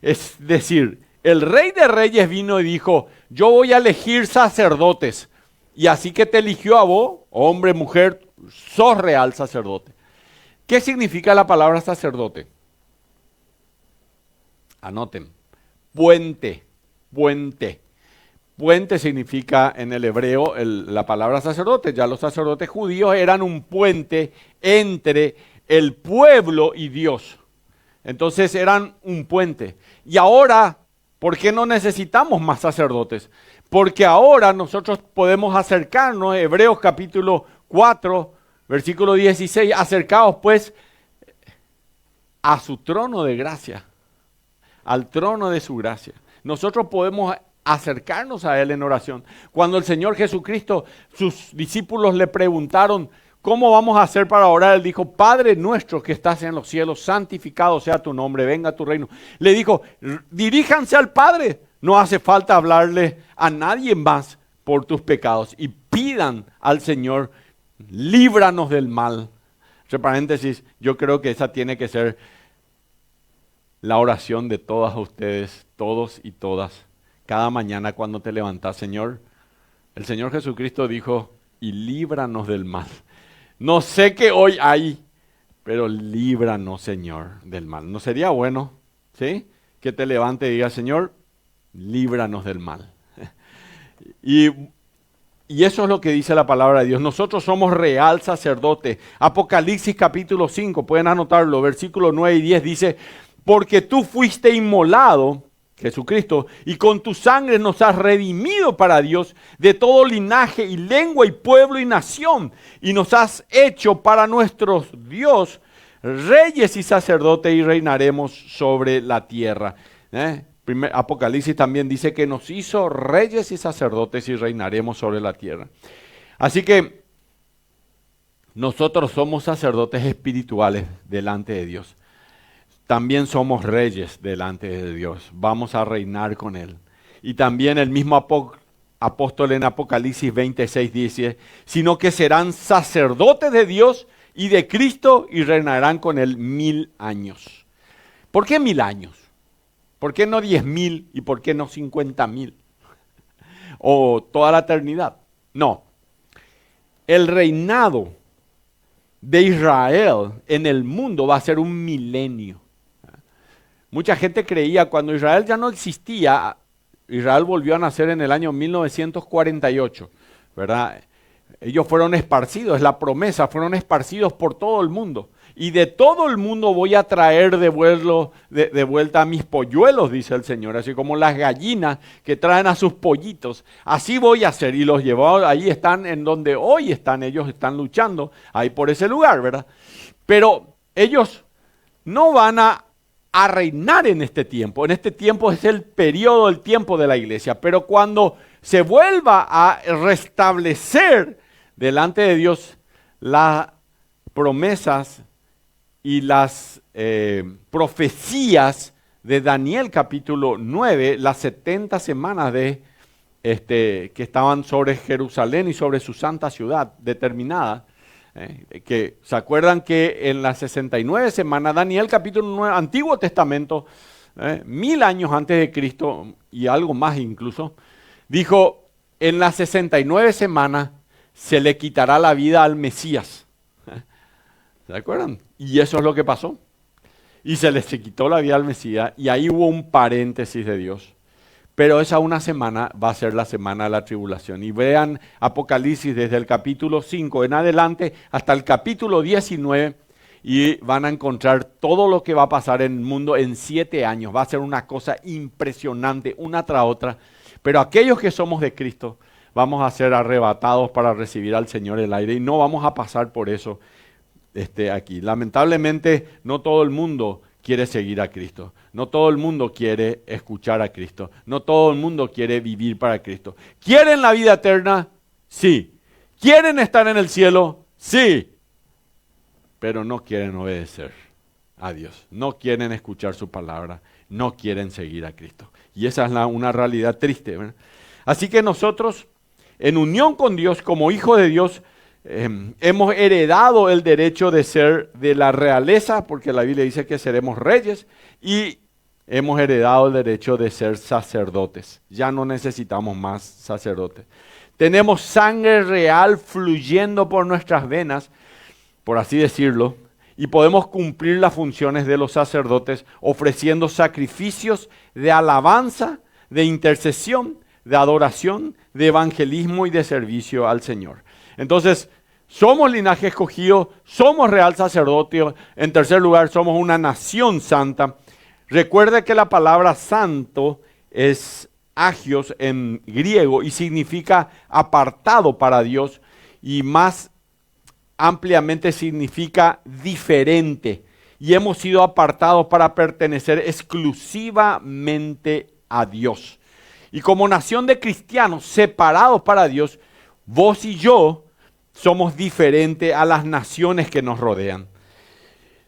Es decir, el Rey de Reyes vino y dijo, yo voy a elegir sacerdotes. Y así que te eligió a vos, hombre, mujer, sos real sacerdote. ¿Qué significa la palabra sacerdote? Anoten. Puente, puente. Puente significa en el hebreo la palabra sacerdote. Ya los sacerdotes judíos eran un puente entre el pueblo y Dios. Entonces eran un puente. Y ahora, ¿por qué no necesitamos más sacerdotes? Porque ahora nosotros podemos acercarnos, Hebreos capítulo 4, versículo 16, acercaos pues a su trono de gracia, al trono de su gracia. Nosotros podemos acercarnos a Él en oración. Cuando el Señor Jesucristo, sus discípulos le preguntaron, ¿cómo vamos a hacer para orar? Él dijo, Padre nuestro que estás en los cielos, santificado sea tu nombre, venga tu reino. Le dijo, diríjanse al Padre, no hace falta hablarle a nadie más por tus pecados y pidan al Señor, líbranos del mal. Entre paréntesis, yo creo que esa tiene que ser la oración de todas ustedes, todos y todas. Cada mañana cuando te levantás, Señor, el Señor Jesucristo dijo, y líbranos del mal. No sé qué hoy hay, pero líbranos, Señor, del mal. ¿No sería bueno, sí? Que te levante y diga, Señor, líbranos del mal. Y eso es lo que dice la palabra de Dios. Nosotros somos real sacerdote. Apocalipsis capítulo 5, pueden anotarlo, versículos 9 y 10 dice, porque tú fuiste inmolado, Jesucristo, y con tu sangre nos has redimido para Dios de todo linaje y lengua y pueblo y nación, y nos has hecho para nuestro Dios reyes y sacerdotes y reinaremos sobre la tierra. Apocalipsis también dice que nos hizo reyes y sacerdotes y reinaremos sobre la tierra. Así que nosotros somos sacerdotes espirituales delante de Dios. También somos reyes delante de Dios. Vamos a reinar con Él. Y también el mismo apóstol en Apocalipsis 26 dice, sino que serán sacerdotes de Dios y de Cristo y reinarán con Él 1000 años. ¿Por qué 1000 años? ¿Por qué no 10,000 y por qué no 50,000? O toda la eternidad. No. El reinado de Israel en el mundo va a ser un milenio. Mucha gente creía cuando Israel ya no existía, Israel volvió a nacer en el año 1948, ¿verdad? Ellos fueron esparcidos, es la promesa, fueron esparcidos por todo el mundo. Y de todo el mundo voy a traer de vuelta a mis polluelos, dice el Señor, así como las gallinas que traen a sus pollitos. Así voy a hacer y los llevo, ahí están en donde hoy están, ellos están luchando ahí por ese lugar, ¿verdad? Pero ellos no van a reinar en este tiempo. En este tiempo es el periodo, el tiempo de la iglesia. Pero cuando se vuelva a restablecer delante de Dios las promesas y las profecías de Daniel capítulo 9, las 70 semanas que estaban sobre Jerusalén y sobre su santa ciudad determinada, que se acuerdan que en las 69 semanas, Daniel capítulo 9, Antiguo Testamento, 1000 años antes de Cristo y algo más incluso, dijo, en las 69 semanas se le quitará la vida al Mesías. ¿Se acuerdan? Y eso es lo que pasó. Y se les quitó la vida al Mesías y ahí hubo un paréntesis de Dios. Pero esa una semana va a ser la semana de la tribulación. Y vean Apocalipsis desde el capítulo 5 en adelante hasta el capítulo 19 y van a encontrar todo lo que va a pasar en el mundo en 7 años. Va a ser una cosa impresionante, una tras otra. Pero aquellos que somos de Cristo vamos a ser arrebatados para recibir al Señor el aire y no vamos a pasar por eso aquí. Lamentablemente no todo el mundo quiere seguir a Cristo. No todo el mundo quiere escuchar a Cristo. No todo el mundo quiere vivir para Cristo. ¿Quieren la vida eterna? Sí. ¿Quieren estar en el cielo? Sí. Pero no quieren obedecer a Dios. No quieren escuchar su palabra. No quieren seguir a Cristo. Y esa es una realidad triste, ¿verdad? Así que nosotros, en unión con Dios, como hijos de Dios, hemos heredado el derecho de ser de la realeza, porque la Biblia dice que seremos reyes, y hemos heredado el derecho de ser sacerdotes. Ya no necesitamos más sacerdotes. Tenemos sangre real fluyendo por nuestras venas, por así decirlo, y podemos cumplir las funciones de los sacerdotes ofreciendo sacrificios de alabanza, de intercesión, de adoración, de evangelismo y de servicio al Señor. Entonces, somos linaje escogido, somos real sacerdocio. En tercer lugar, somos una nación santa. Recuerde que la palabra santo es agios en griego y significa apartado para Dios, y más ampliamente significa diferente. Y hemos sido apartados para pertenecer exclusivamente a Dios. Y como nación de cristianos separados para Dios, vos y yo somos diferentes a las naciones que nos rodean.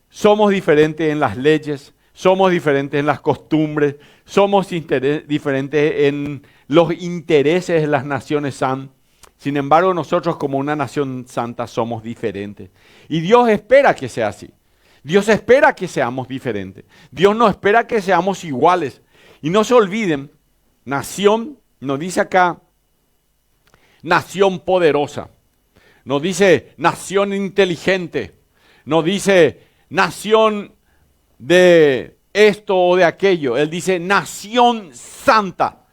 Somos diferentes en las leyes, somos diferentes en las costumbres, somos diferentes en los intereses de las naciones santas. Sin embargo, nosotros como una nación santa somos diferentes. Y Dios espera que sea así. Dios espera que seamos diferentes. Dios no espera que seamos iguales. Y no se olviden, nación, nos dice acá, nación poderosa. Nos dice nación inteligente. Nos dice nación de esto o de aquello. Él dice nación santa.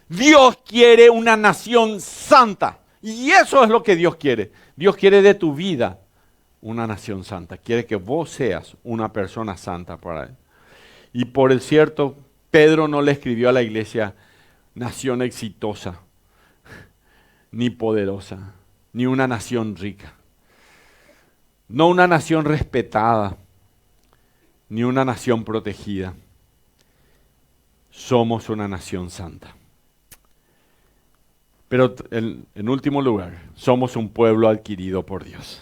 Dios quiere una nación santa. Y eso es lo que Dios quiere. Dios quiere de tu vida una nación santa. Quiere que vos seas una persona santa para Él. Y por el cierto, Pedro no le escribió a la iglesia nación exitosa, ni poderosa, ni una nación rica. No una nación respetada, ni una nación protegida. Somos una nación santa. Pero en último lugar, somos un pueblo adquirido por Dios.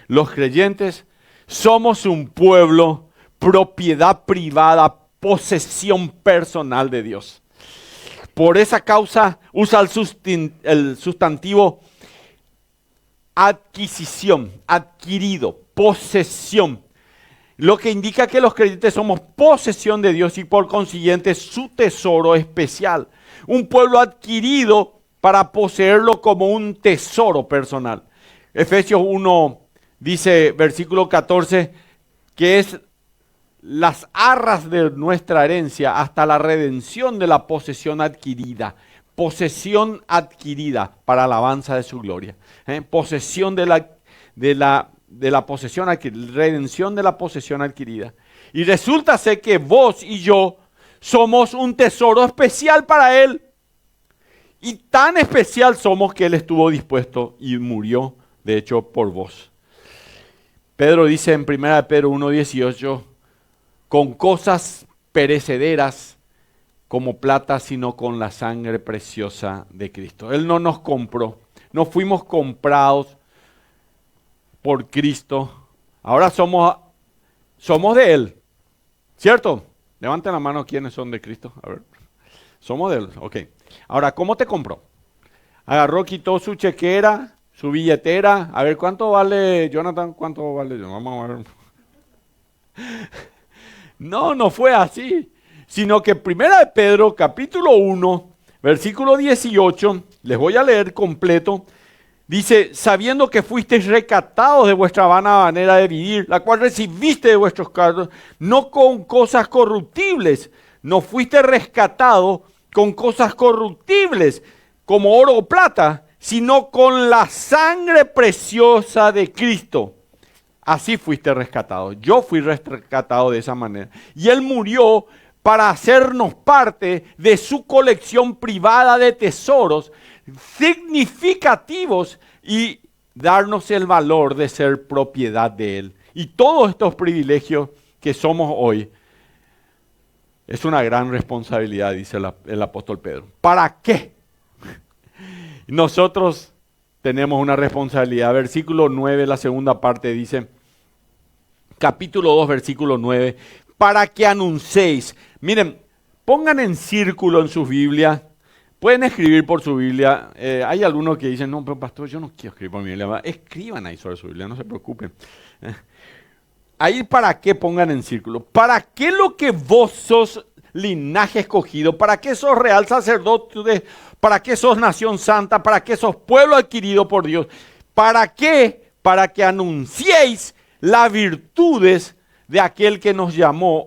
Los creyentes somos un pueblo, propiedad privada, posesión personal de Dios. Por esa causa usa el sustantivo adquisición, adquirido, posesión. Lo que indica que los creyentes somos posesión de Dios y por consiguiente su tesoro especial. Un pueblo adquirido para poseerlo como un tesoro personal. Efesios 1 dice, versículo 14, que es las arras de nuestra herencia hasta la redención de la posesión adquirida. Posesión adquirida para alabanza de su gloria. Posesión de la posesión adquirida, redención de la posesión adquirida. Y resulta ser que vos y yo somos un tesoro especial para Él. Y tan especial somos que Él estuvo dispuesto y murió, de hecho, por vos. Pedro dice en 1 Pedro 1:18, con cosas perecederas como plata, sino con la sangre preciosa de Cristo. Él no nos compró, no fuimos comprados por Cristo. Ahora somos de Él, ¿cierto? Levanten la mano quienes son de Cristo. A ver, somos de Él, ok. Ahora, ¿cómo te compró? Agarró, quitó su chequera, su billetera. A ver, ¿cuánto vale, Jonathan? ¿Cuánto vale? Vamos a ver. No fue así. Sino que 1 Pedro, capítulo 1, versículo 18, les voy a leer completo. Dice, sabiendo que fuisteis rescatados de vuestra vana manera de vivir, la cual recibiste de vuestros cargos, no con cosas corruptibles, no fuiste rescatado con cosas corruptibles, como oro o plata, sino con la sangre preciosa de Cristo. Así fuiste rescatado. Yo fui rescatado de esa manera. Y Él murió para hacernos parte de su colección privada de tesoros, significativos y darnos el valor de ser propiedad de Él. Y todos estos privilegios que somos hoy es una gran responsabilidad, dice el apóstol Pedro. ¿Para qué? Nosotros tenemos una responsabilidad. Versículo 9, la segunda parte dice, capítulo 2, versículo 9, para que anunciéis. Miren, pongan en círculo en sus Biblias. Pueden escribir por su Biblia. Hay algunos que dicen, no, pero pastor, yo no quiero escribir por mi Biblia. Escriban ahí sobre su Biblia, no se preocupen. Ahí para qué pongan en círculo. ¿Para qué lo que vos sos linaje escogido? ¿Para qué sos real sacerdote? ¿Para qué sos nación santa? ¿Para qué sos pueblo adquirido por Dios? ¿Para qué? Para que anunciéis las virtudes de aquel que nos llama,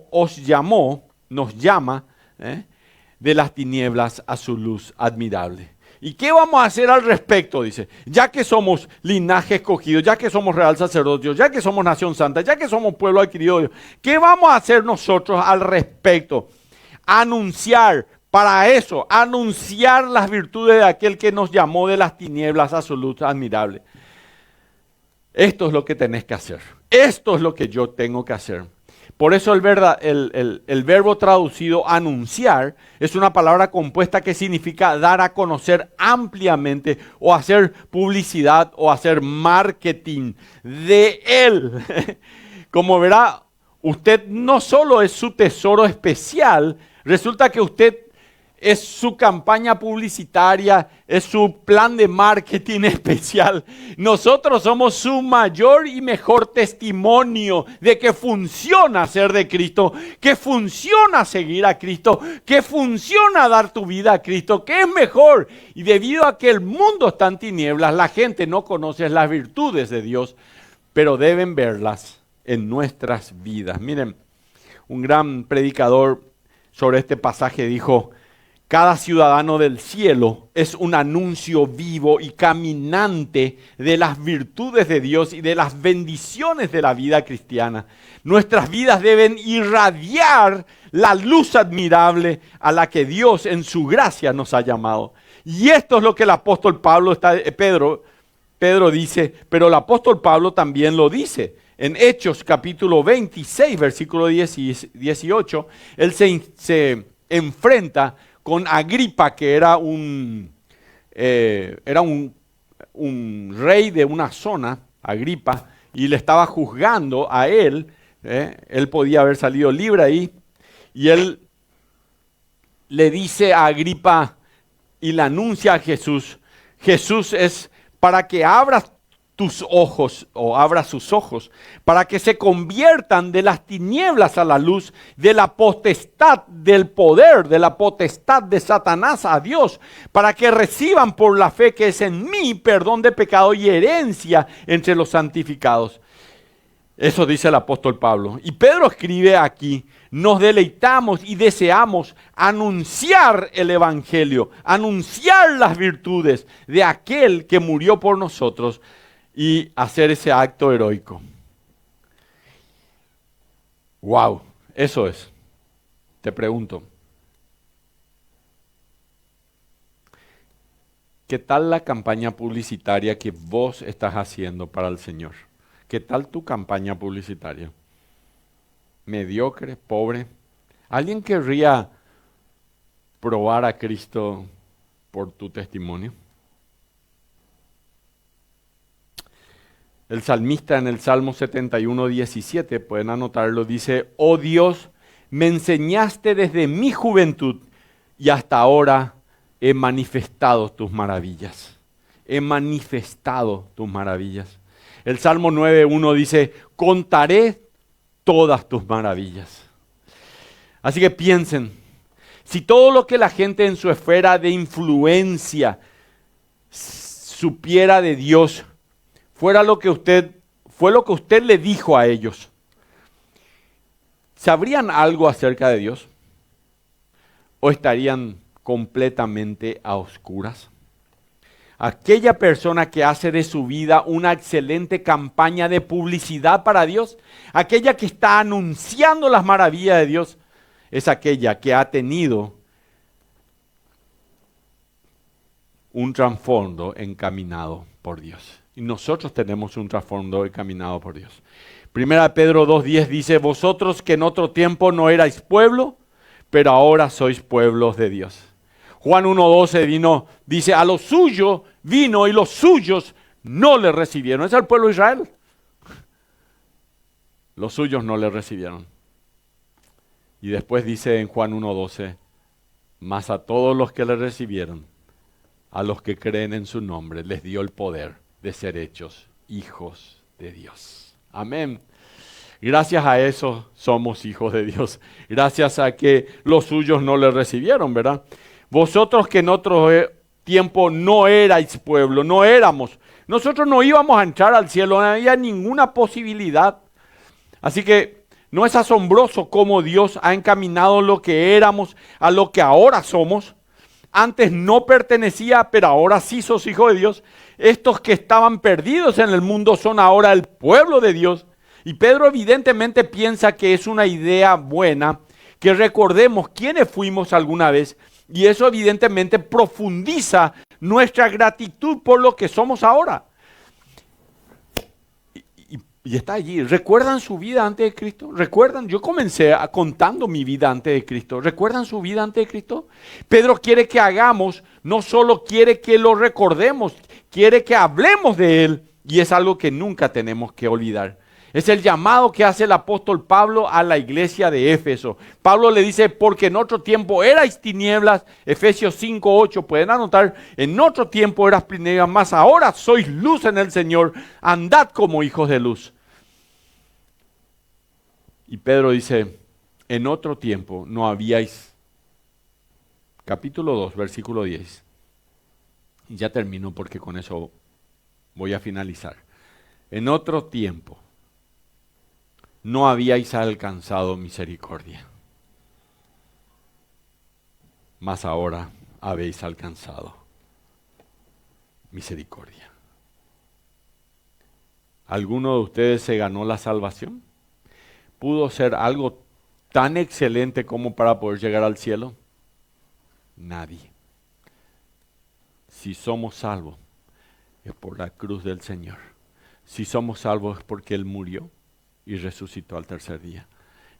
de las tinieblas a su luz admirable. ¿Y qué vamos a hacer al respecto? Dice, ya que somos linaje escogido, ya que somos real sacerdocio, ya que somos nación santa, ya que somos pueblo adquirido de Dios, ¿qué vamos a hacer nosotros al respecto? Anunciar, para eso, anunciar las virtudes de aquel que nos llamó de las tinieblas a su luz admirable. Esto es lo que tenés que hacer. Esto es lo que yo tengo que hacer. Por eso el verbo traducido anunciar es una palabra compuesta que significa dar a conocer ampliamente o hacer publicidad o hacer marketing de Él. Como verá, usted no solo es su tesoro especial, resulta que usted es su campaña publicitaria, es su plan de marketing especial. Nosotros somos su mayor y mejor testimonio de que funciona ser de Cristo, que funciona seguir a Cristo, que funciona dar tu vida a Cristo, que es mejor. Y debido a que el mundo está en tinieblas, la gente no conoce las virtudes de Dios, pero deben verlas en nuestras vidas. Miren, un gran predicador sobre este pasaje dijo: cada ciudadano del cielo es un anuncio vivo y caminante de las virtudes de Dios y de las bendiciones de la vida cristiana. Nuestras vidas deben irradiar la luz admirable a la que Dios en su gracia nos ha llamado. Y esto es lo que el apóstol Pedro dice, pero el apóstol Pablo también lo dice. En Hechos capítulo 26, versículo 18, él se enfrenta con Agripa, que era un rey de una zona, Agripa, y le estaba juzgando a él. Él podía haber salido libre ahí, y él le dice a Agripa y le anuncia a Jesús. Jesús es para que abras tus ojos, o abra sus ojos, para que se conviertan de las tinieblas a la luz, de la potestad del poder, de la potestad de Satanás a Dios, para que reciban por la fe que es en mí perdón de pecado y herencia entre los santificados. Eso dice el apóstol Pablo. Y Pedro escribe aquí: nos deleitamos y deseamos anunciar el evangelio, anunciar las virtudes de aquel que murió por nosotros, y hacer ese acto heroico. Wow, eso es. Te pregunto, ¿qué tal la campaña publicitaria que vos estás haciendo para el Señor? ¿Qué tal tu campaña publicitaria? ¿Mediocre? ¿Pobre? ¿Alguien querría probar a Cristo por tu testimonio? El salmista en el Salmo 71, 17, pueden anotarlo, dice: oh Dios, me enseñaste desde mi juventud y hasta ahora he manifestado tus maravillas. He manifestado tus maravillas. El Salmo 9:1 dice: contaré todas tus maravillas. Así que piensen, si todo lo que la gente en su esfera de influencia supiera de Dios, fue lo que usted le dijo a ellos, ¿sabrían algo acerca de Dios? ¿O estarían completamente a oscuras? Aquella persona que hace de su vida una excelente campaña de publicidad para Dios, aquella que está anunciando las maravillas de Dios, es aquella que ha tenido un trasfondo encaminado por Dios. Y nosotros tenemos un trasfondo encaminado por Dios. Primera Pedro 2:10 dice, vosotros que en otro tiempo no erais pueblo, pero ahora sois pueblos de Dios. Juan 1:12 dice, a lo suyo vino y los suyos no le recibieron. Es el pueblo de Israel. Los suyos no le recibieron. Y después dice en Juan 1:12, mas a todos los que le recibieron, a los que creen en su nombre, les dio el poder de ser hechos hijos de Dios. Amén. Gracias a eso somos hijos de Dios. Gracias a que los suyos no le recibieron, ¿verdad? Vosotros que en otro tiempo no erais pueblo, no éramos. Nosotros no íbamos a entrar al cielo, no había ninguna posibilidad. Así que no es asombroso cómo Dios ha encaminado lo que éramos a lo que ahora somos. Antes no pertenecía, pero ahora sí sos hijo de Dios. Estos que estaban perdidos en el mundo son ahora el pueblo de Dios. Y Pedro evidentemente piensa que es una idea buena, que recordemos quiénes fuimos alguna vez. Y eso evidentemente profundiza nuestra gratitud por lo que somos ahora. Y está allí. ¿Recuerdan su vida antes de Cristo? ¿Recuerdan? Yo comencé contando mi vida antes de Cristo. ¿Recuerdan su vida antes de Cristo? Pedro quiere que hagamos, no solo quiere que lo recordemos, quiere que hablemos de él. Y es algo que nunca tenemos que olvidar. Es el llamado que hace el apóstol Pablo a la iglesia de Éfeso. Pablo le dice, porque en otro tiempo erais tinieblas, Efesios 5:8, pueden anotar, en otro tiempo eras tinieblas, mas ahora sois luz en el Señor, andad como hijos de luz. Y Pedro dice, en otro tiempo no habíais, capítulo 2, versículo 10. Y ya termino porque con eso voy a finalizar. En otro tiempo no habíais alcanzado misericordia, mas ahora habéis alcanzado misericordia. ¿Alguno de ustedes se ganó la salvación? ¿Pudo ser algo tan excelente como para poder llegar al cielo? Nadie. Si somos salvos, es por la cruz del Señor. Si somos salvos es porque Él murió y resucitó al tercer día.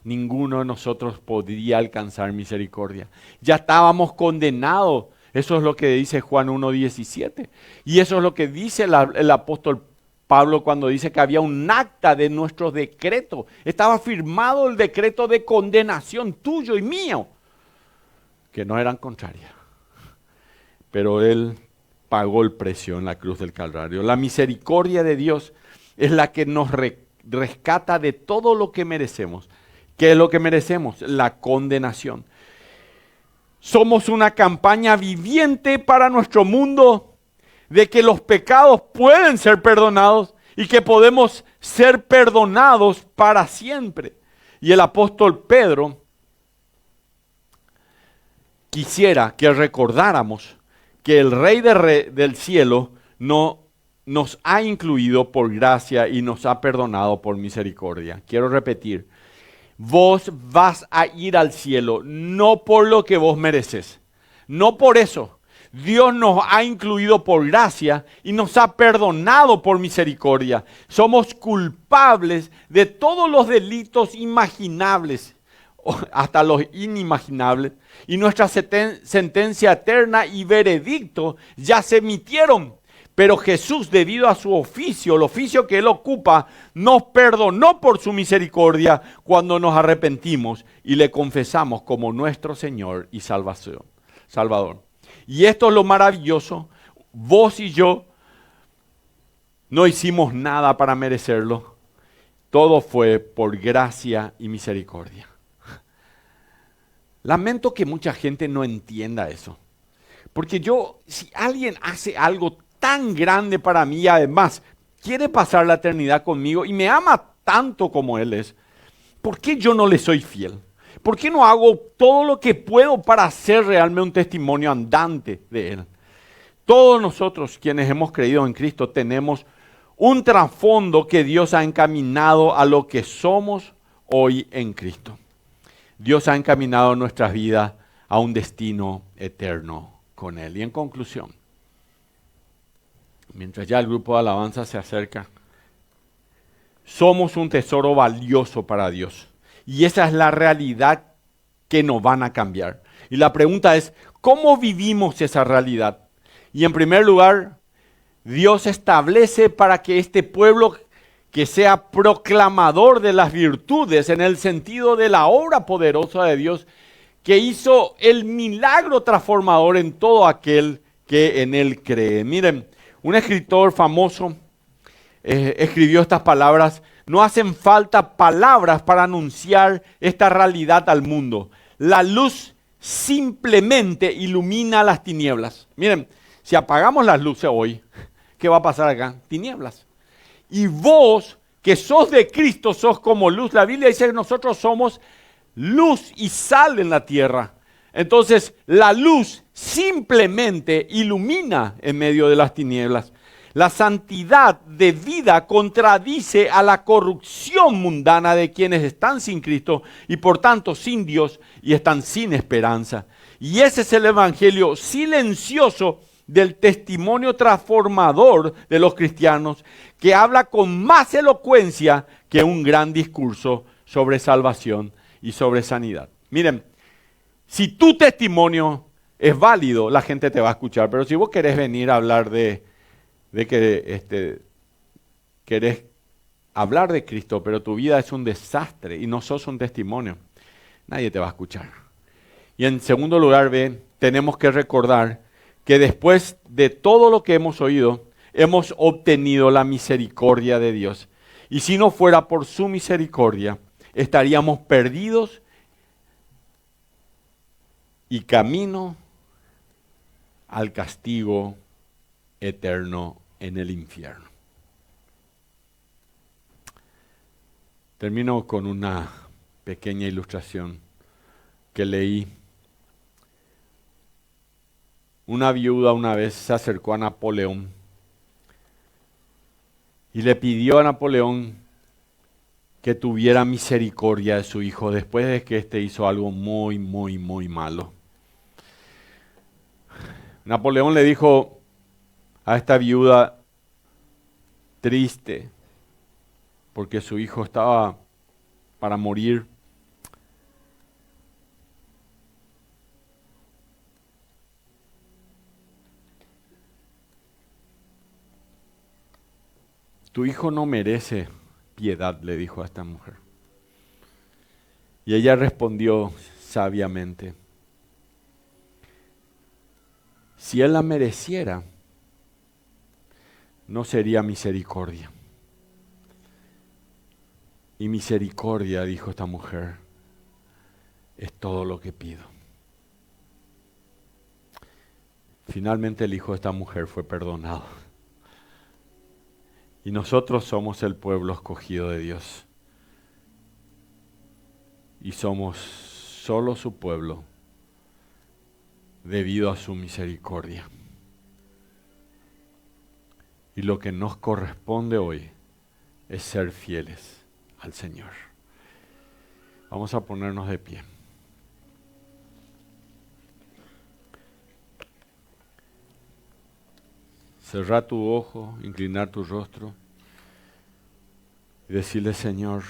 Ninguno de nosotros podría alcanzar misericordia. Ya estábamos condenados. Eso es lo que dice Juan 1:17. Y eso es lo que dice el apóstol Pablo cuando dice que había un acta de nuestro decreto. Estaba firmado el decreto de condenación tuyo y mío, que no eran contrarias. Pero Él pagó el precio en la cruz del Calvario. La misericordia de Dios es la que nos rescata de todo lo que merecemos. ¿Qué es lo que merecemos? La condenación. Somos una campaña viviente para nuestro mundo de que los pecados pueden ser perdonados y que podemos ser perdonados para siempre. Y el apóstol Pedro quisiera que recordáramos que el Rey del cielo nos ha incluido por gracia y nos ha perdonado por misericordia. Quiero repetir, vos vas a ir al cielo no por lo que vos mereces, no por eso. Dios nos ha incluido por gracia y nos ha perdonado por misericordia. Somos culpables de todos los delitos imaginables, hasta los inimaginables, y nuestra sentencia eterna y veredicto ya se emitieron. Pero Jesús, debido a su oficio, el oficio que Él ocupa, nos perdonó por su misericordia cuando nos arrepentimos y le confesamos como nuestro Señor y Salvador. Y esto es lo maravilloso. Vos y yo no hicimos nada para merecerlo. Todo fue por gracia y misericordia. Lamento que mucha gente no entienda eso. Porque si alguien hace algo tan grande para mí y además quiere pasar la eternidad conmigo y me ama tanto como Él es, ¿por qué yo no le soy fiel? ¿Por qué no hago todo lo que puedo para hacer realmente un testimonio andante de Él? Todos nosotros quienes hemos creído en Cristo tenemos un trasfondo que Dios ha encaminado a lo que somos hoy en Cristo. Dios ha encaminado nuestras vidas a un destino eterno con Él. Y en conclusión, mientras ya el grupo de alabanza se acerca, somos un tesoro valioso para Dios. Y esa es la realidad que no van a cambiar. Y la pregunta es, ¿cómo vivimos esa realidad? Y en primer lugar, Dios establece para que este pueblo que sea proclamador de las virtudes en el sentido de la obra poderosa de Dios, que hizo el milagro transformador en todo aquel que en él cree. Miren, un escritor famoso escribió estas palabras: no hacen falta palabras para anunciar esta realidad al mundo. La luz simplemente ilumina las tinieblas. Miren, si apagamos las luces hoy, ¿qué va a pasar acá? Tinieblas. Y vos, que sos de Cristo, sos como luz. La Biblia dice que nosotros somos luz y sal en la tierra. Entonces, la luz simplemente ilumina en medio de las tinieblas. La santidad de vida contradice a la corrupción mundana de quienes están sin Cristo y por tanto sin Dios y están sin esperanza. Y ese es el evangelio silencioso del testimonio transformador de los cristianos, que habla con más elocuencia que un gran discurso sobre salvación y sobre sanidad. Miren, si tu testimonio es válido, la gente te va a escuchar, pero si vos querés venir a hablar de que querés hablar de Cristo, pero tu vida es un desastre y no sos un testimonio, nadie te va a escuchar. Y en segundo lugar, tenemos que recordar que después de todo lo que hemos oído, hemos obtenido la misericordia de Dios. Y si no fuera por su misericordia, estaríamos perdidos y camino al castigo eterno en el infierno. Termino con una pequeña ilustración que leí. Una viuda una vez se acercó a Napoleón y le pidió a Napoleón que tuviera misericordia de su hijo después de que éste hizo algo muy, muy, muy malo. Napoleón le dijo a esta viuda, triste, porque su hijo estaba para morir: tu hijo no merece piedad, le dijo a esta mujer. Y ella respondió sabiamente: si él la mereciera, no sería misericordia. Y misericordia, dijo esta mujer, es todo lo que pido. Finalmente el hijo de esta mujer fue perdonado. Y nosotros somos el pueblo escogido de Dios. Y somos solo su pueblo debido a su misericordia. Y lo que nos corresponde hoy es ser fieles al Señor. Vamos a ponernos de pie. Cerrar tu ojo, inclinar tu rostro y decirle: Señor,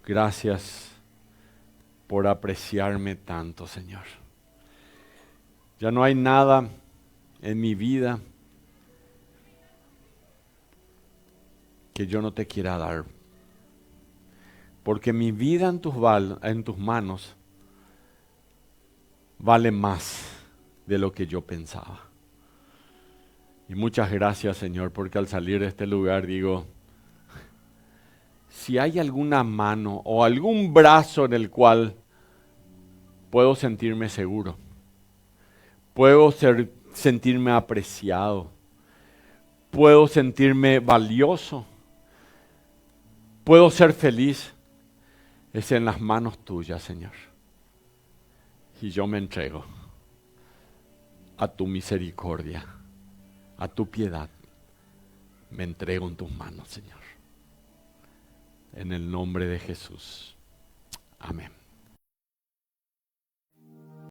gracias por apreciarme tanto, Señor. Ya no hay nada en mi vida que yo no te quiera dar, porque mi vida en tus manos vale más de lo que yo pensaba. Y muchas gracias, Señor, porque al salir de este lugar digo, si hay alguna mano o algún brazo en el cual puedo sentirme seguro, puedo sentirme apreciado, puedo sentirme valioso, puedo ser feliz, es en las manos tuyas, Señor. Y yo me entrego a tu misericordia, a tu piedad. Me entrego en tus manos, Señor. En el nombre de Jesús. Amén.